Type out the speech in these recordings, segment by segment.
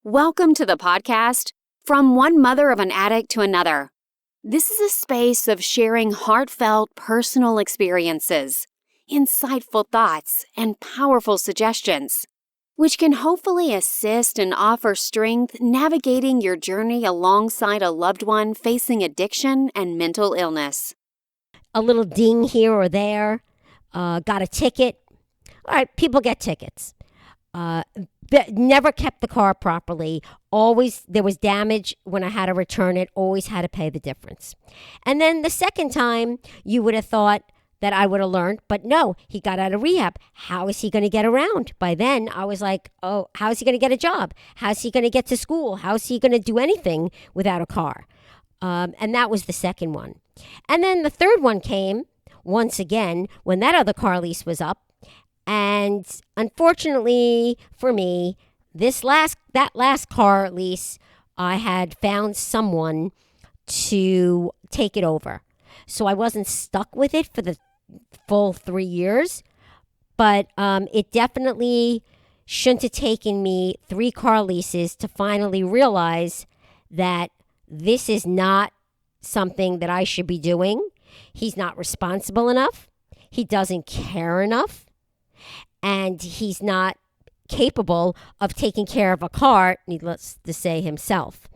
Welcome to the podcast, From One Mother of an Addict to Another. This is a space of sharing heartfelt personal experiences, insightful thoughts, and powerful suggestions, which can hopefully assist and offer strength navigating your journey alongside a loved one facing addiction and mental illness. A little ding here or there, got a ticket. All right, people get tickets. Never kept the car properly. Always, there was damage when I had to return it. Always had to pay the difference. And then the second time, you would have thought that I would have learned, but no, he got out of rehab. How is he going to get around? By then, I was like, oh, how is he going to get a job? How's he going to get to school? How's he going to do anything without a car? And that was the second one. And then the third one came once again when that other car lease was up. And unfortunately for me, that last car lease, I had found someone to take it over. So I wasn't stuck with it for the full 3 years, but it definitely shouldn't have taken me 3 car leases to finally realize that this is not something that I should be doing. He's not responsible enough. He doesn't care enough. And he's not capable of taking care of a car, needless to say, himself.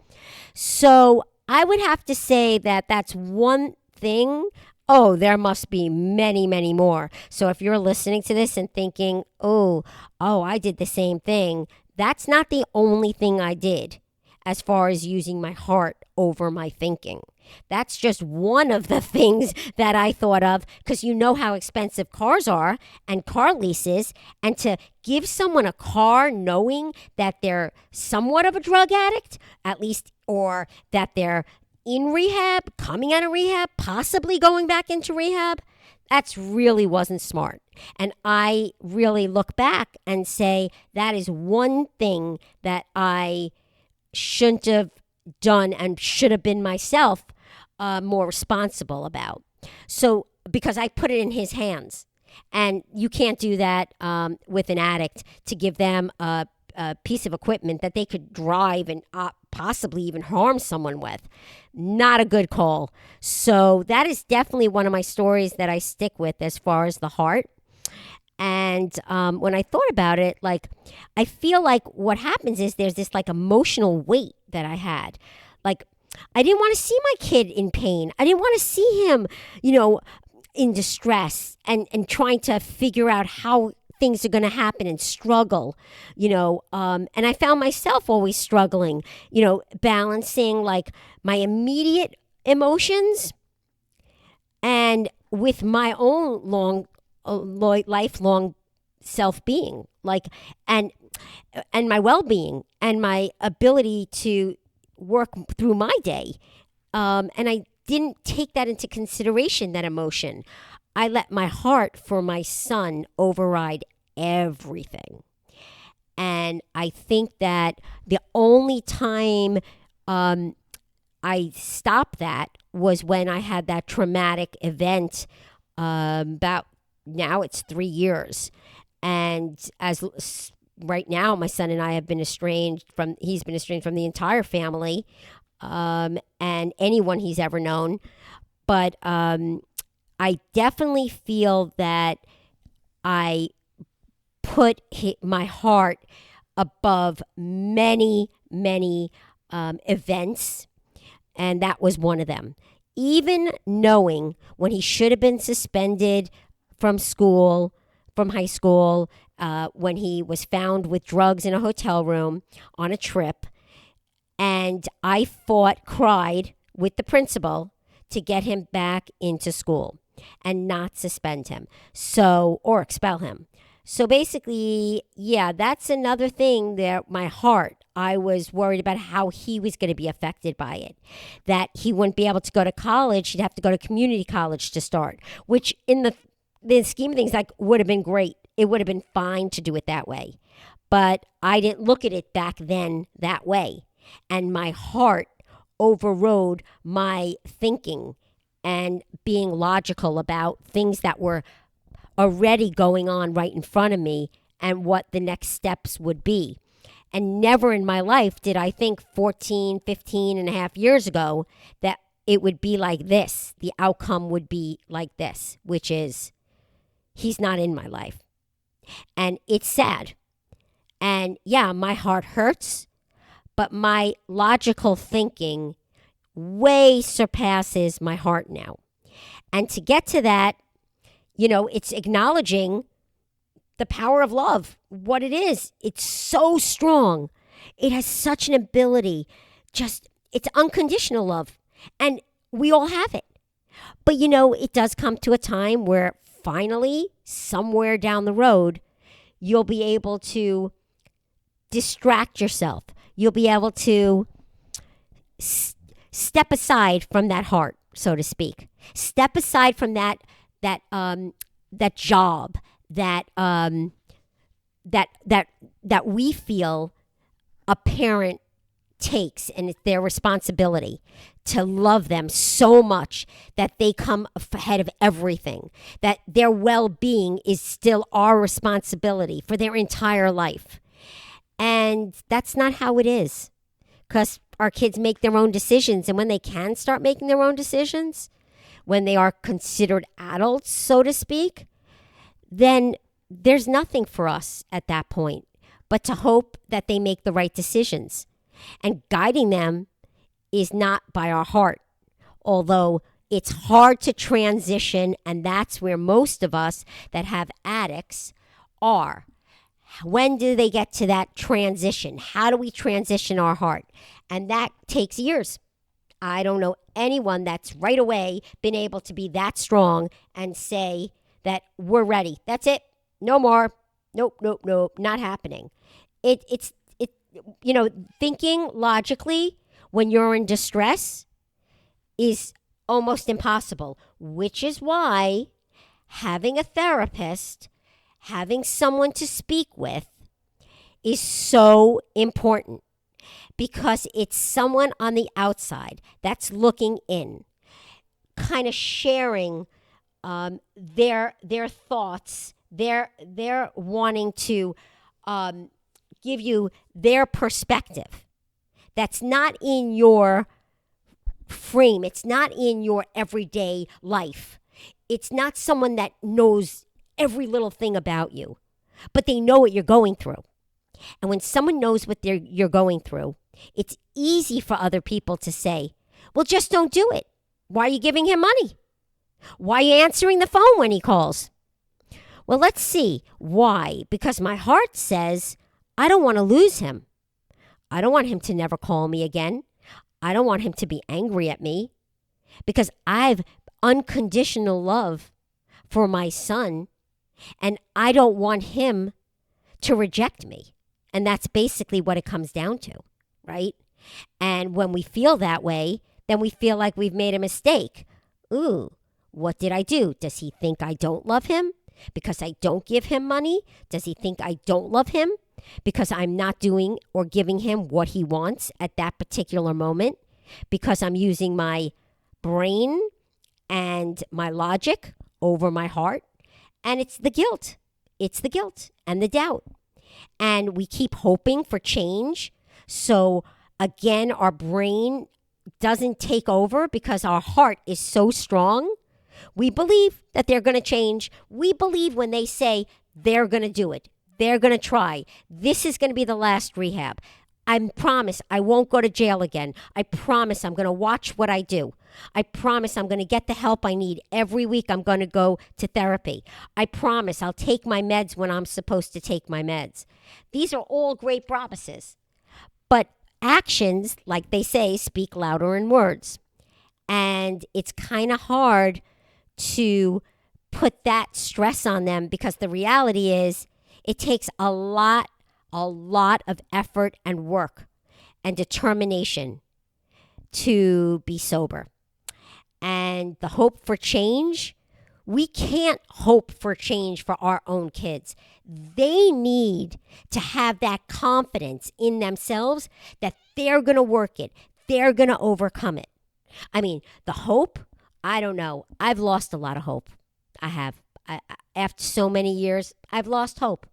So I would have to say that that's one thing. Oh, there must be many, many more. So if you're listening to this and thinking, oh, I did the same thing, that's not the only thing I did as far as using my heart over my thinking. That's just one of the things that I thought of, because you know how expensive cars are and car leases, and to give someone a car knowing that they're somewhat of a drug addict, at least, or that they're in rehab, coming out of rehab, possibly going back into rehab, that's really wasn't smart. And I really look back and say that is one thing that I shouldn't have done and should have been myself more responsible about. So, because I put it in his hands, and you can't do that with an addict, to give them a piece of equipment that they could drive and possibly even harm someone with. Not a good call. So that is definitely one of my stories that I stick with as far as the heart. And when I thought about it, like, I feel like what happens is there's this like emotional weight that I had. Like, I didn't want to see my kid in pain. I didn't want to see him, in distress and trying to figure out how things are going to happen and struggle, and I found myself always struggling, balancing like my immediate emotions and with my own lifelong self-being, and my well-being and my ability to work through my day. And I didn't take that into consideration, that emotion. I let my heart for my son override everything. And I think that the only time I stopped that was when I had that traumatic event about, now it's 3 years. And as right now, my son and I have been he's been estranged from the entire family and anyone he's ever known. But I definitely feel that I put my heart above many, many events, and that was one of them. Even knowing when he should have been suspended from school, from high school, when he was found with drugs in a hotel room on a trip, and I cried with the principal to get him back into school and not suspend him, or expel him. So basically, yeah, that's another thing there. My heart, I was worried about how he was going to be affected by it, that he wouldn't be able to go to college. He'd have to go to community college to start, which in the scheme of things, like, would have been great. It would have been fine to do it that way. But I didn't look at it back then that way. And my heart overrode my thinking and being logical about things that were already going on right in front of me and what the next steps would be. And never in my life did I think 14, 15 and a half years ago that it would be like this. The outcome would be like this, which is he's not in my life. And it's sad. And yeah, my heart hurts, but my logical thinking way surpasses my heart now. And to get to that, it's acknowledging the power of love, what it is. It's so strong. It has such an ability. It's unconditional love. And we all have it. But it does come to a time where finally, somewhere down the road, you'll be able to distract yourself. You'll be able to step aside from that heart, so to speak. Step aside from that job that we feel a parent takes, and it's their responsibility to love them so much that they come ahead of everything, that their well-being is still our responsibility for their entire life. And that's not how it is, because our kids make their own decisions, and when they can start making their own decisions, when they are considered adults, so to speak, then there's nothing for us at that point but to hope that they make the right decisions. And guiding them is not by our heart, although it's hard to transition, and that's where most of us that have addicts are. When do they get to that transition? How do we transition our heart? And that takes years. I don't know anyone that's right away been able to be that strong and say that we're ready. That's it. No more. Nope, not happening. It's thinking logically when you're in distress is almost impossible, which is why having a therapist, having someone to speak with is so important, because it's someone on the outside that's looking in, kind of sharing their thoughts. They're wanting to give you their perspective. That's not in your frame. It's not in your everyday life. It's not someone that knows every little thing about you, but they know what you're going through. And when someone knows what you're going through, it's easy for other people to say, well, just don't do it. Why are you giving him money? Why are you answering the phone when he calls? Well, let's see. Why? Because my heart says, I don't want to lose him. I don't want him to never call me again. I don't want him to be angry at me, because I've unconditional love for my son, and I don't want him to reject me. And that's basically what it comes down to, right? And when we feel that way, then we feel like we've made a mistake. Ooh, what did I do? Does he think I don't love him because I don't give him money? Does he think I don't love him because I'm not doing or giving him what he wants at that particular moment? Because I'm using my brain and my logic over my heart? And it's the guilt. It's the guilt and the doubt. And we keep hoping for change. So again, our brain doesn't take over because our heart is so strong. We believe that they're going to change. We believe when they say they're going to do it. They're going to try. This is going to be the last rehab. I promise I won't go to jail again. I promise I'm going to watch what I do. I promise I'm going to get the help I need. Every week I'm going to go to therapy. I promise I'll take my meds when I'm supposed to take my meds. These are all great promises. But actions, like they say, speak louder than words. And it's kind of hard to put that stress on them, because the reality is it takes a lot of effort and work and determination to be sober. And the hope for change, we can't hope for change for our own kids. They need to have that confidence in themselves that they're going to work it. They're going to overcome it. I mean, the hope, I don't know. I've lost a lot of hope. I have. After so many years, I've lost hope.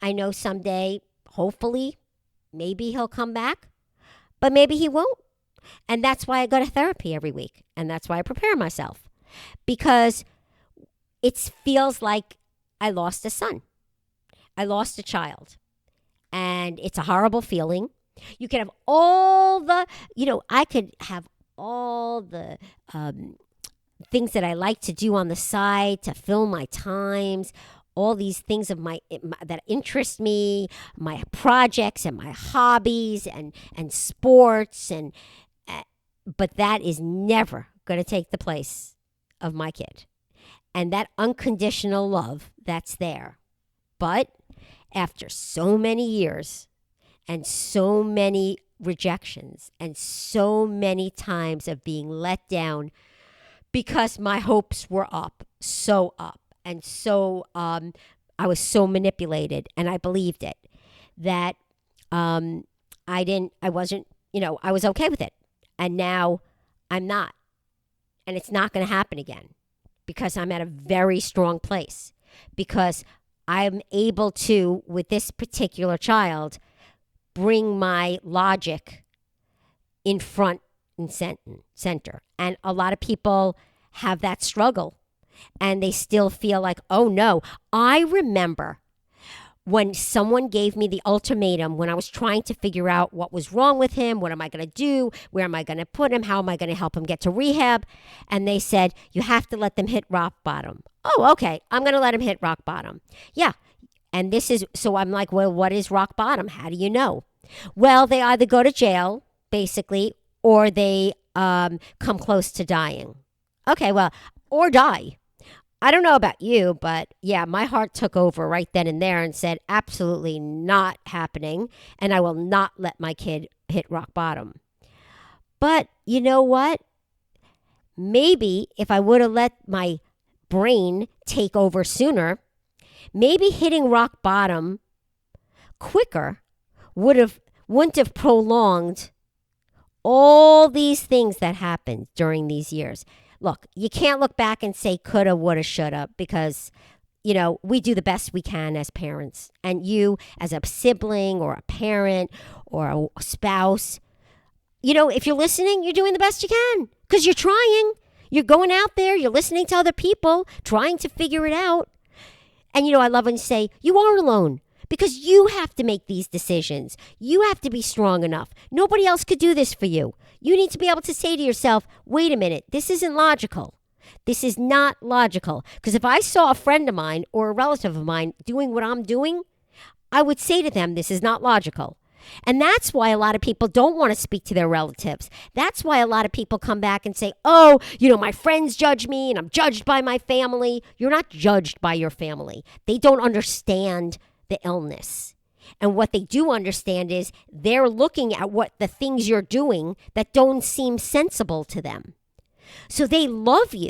I know someday, hopefully, Maybe he'll come back, but maybe he won't. And that's why I go to therapy every week. And that's why I prepare myself. Because it feels like I lost a son. I lost a child. And it's a horrible feeling. You can have all the, I could have all the things that I like to do on the side to fill my times, all these things of my that interest me, my projects and my hobbies and sports, but that is never going to take the place of my kid. And that unconditional love that's there. But after so many years and so many rejections and so many times of being let down because my hopes were up, so up, and so I was so manipulated, and I believed it, that I was okay with it. And now I'm not. And it's not going to happen again because I'm at a very strong place, because I'm able to, with this particular child, bring my logic in front and center. And a lot of people have that struggle and they still feel like, oh no. I remember when someone gave me the ultimatum when I was trying to figure out what was wrong with him, what am I going to do, where am I going to put him, how am I going to help him get to rehab? And they said, you have to let them hit rock bottom. Oh, okay, I'm going to let him hit rock bottom. Yeah, and so I'm like, well, what is rock bottom? How do you know? Well, they either go to jail, basically, or they come close to dying. Okay, well, or die. I don't know about you, but yeah, my heart took over right then and there and said, absolutely not happening. And I will not let my kid hit rock bottom. But you know what? Maybe if I would have let my brain take over sooner, maybe hitting rock bottom quicker wouldn't have prolonged all these things that happened during these years. Look, you can't look back and say coulda, woulda, shoulda, because, we do the best we can as parents. And you, as a sibling or a parent or a spouse, if you're listening, you're doing the best you can because you're trying. You're going out there, you're listening to other people, trying to figure it out. And, I love when you say, you are alone. Because you have to make these decisions. You have to be strong enough. Nobody else could do this for you. You need to be able to say to yourself, wait a minute, this isn't logical. This is not logical. Because if I saw a friend of mine or a relative of mine doing what I'm doing, I would say to them, this is not logical. And that's why a lot of people don't want to speak to their relatives. That's why a lot of people come back and say, oh, my friends judge me and I'm judged by my family. You're not judged by your family. They don't understand the illness. And what they do understand is they're looking at what the things you're doing that don't seem sensible to them. So they love you.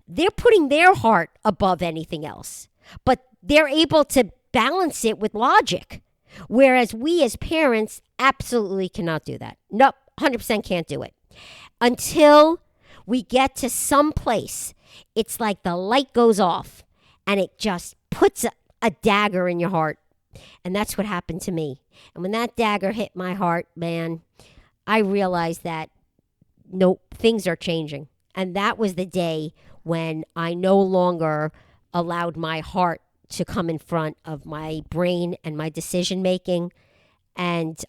They're putting their heart above anything else. But they're able to balance it with logic. Whereas we as parents absolutely cannot do that. Nope, 100% can't do it. Until we get to some place, it's like the light goes off and it just puts a dagger in your heart. And that's what happened to me. And when that dagger hit my heart, man, I realized that nope, things are changing. And that was the day when I no longer allowed my heart to come in front of my brain and my decision making. And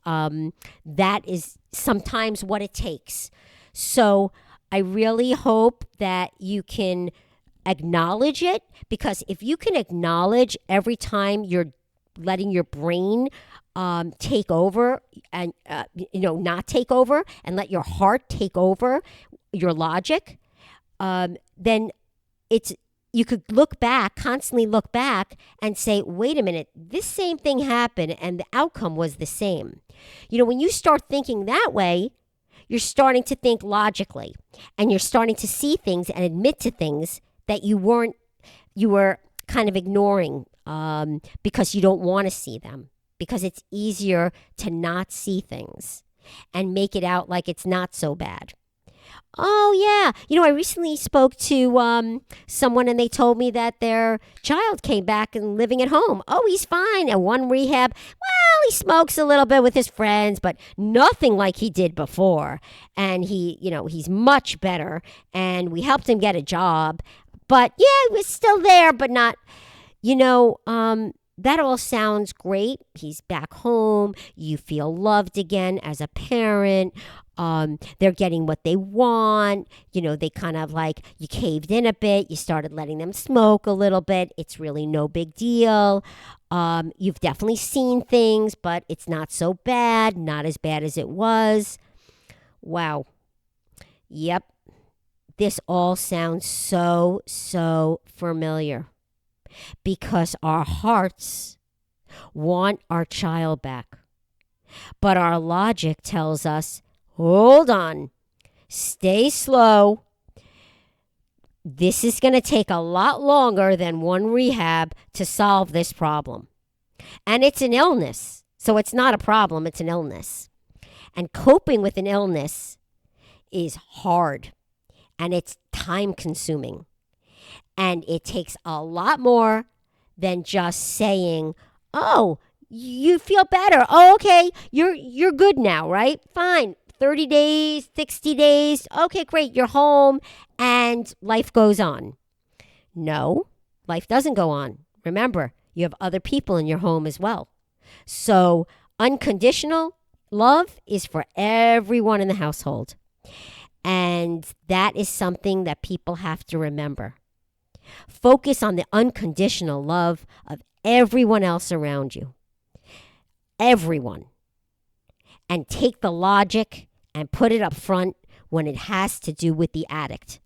that is sometimes what it takes. So I really hope that you can acknowledge it, because if you can acknowledge every time you're letting your brain take over and not take over, and let your heart take over your logic, then you could constantly look back and say, wait a minute, this same thing happened and the outcome was the same. When you start thinking that way, you're starting to think logically, and you're starting to see things and admit to things that you were kind of ignoring because you don't want to see them, because it's easier to not see things and make it out like it's not so bad. Oh, yeah. I recently spoke to someone and they told me that their child came back and living at home. Oh, he's fine. At one rehab, well, he smokes a little bit with his friends, but nothing like he did before. And he's much better. And we helped him get a job. But yeah, we're still there, but not, that all sounds great. He's back home. You feel loved again as a parent. They're getting what they want. They kind of like, you caved in a bit. You started letting them smoke a little bit. It's really no big deal. You've definitely seen things, but it's not so bad. Not as bad as it was. Wow. Yep. This all sounds so, so familiar because our hearts want our child back. But our logic tells us, hold on, stay slow. This is going to take a lot longer than one rehab to solve this problem. And it's an illness. So it's not a problem, it's an illness. And coping with an illness is hard. And it's time consuming. And it takes a lot more than just saying, oh, you feel better. Oh, okay, you're good now, right? Fine. 30 days, 60 days. Okay, great. You're home and life goes on. No, life doesn't go on. Remember, you have other people in your home as well. So unconditional love is for everyone in the household. And that is something that people have to remember. Focus on the unconditional love of everyone else around you. Everyone. And take the logic and put it up front when it has to do with the addict.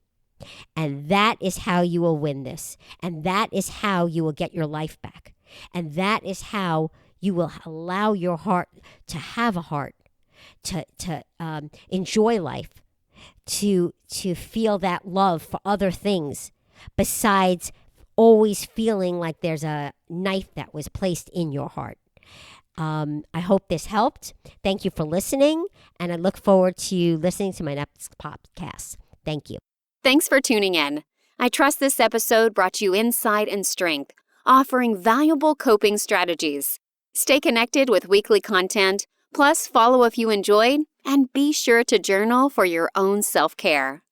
And that is how you will win this. And that is how you will get your life back. And that is how you will allow your heart to have a heart, to enjoy life, to feel that love for other things besides always feeling like there's a knife that was placed in your heart. I hope this helped. Thank you for listening, and I look forward to listening to my next podcast. Thank you. Thanks for tuning in. I trust this episode brought you insight and strength, offering valuable coping strategies. Stay connected with weekly content, plus follow if you enjoyed, and be sure to journal for your own self-care.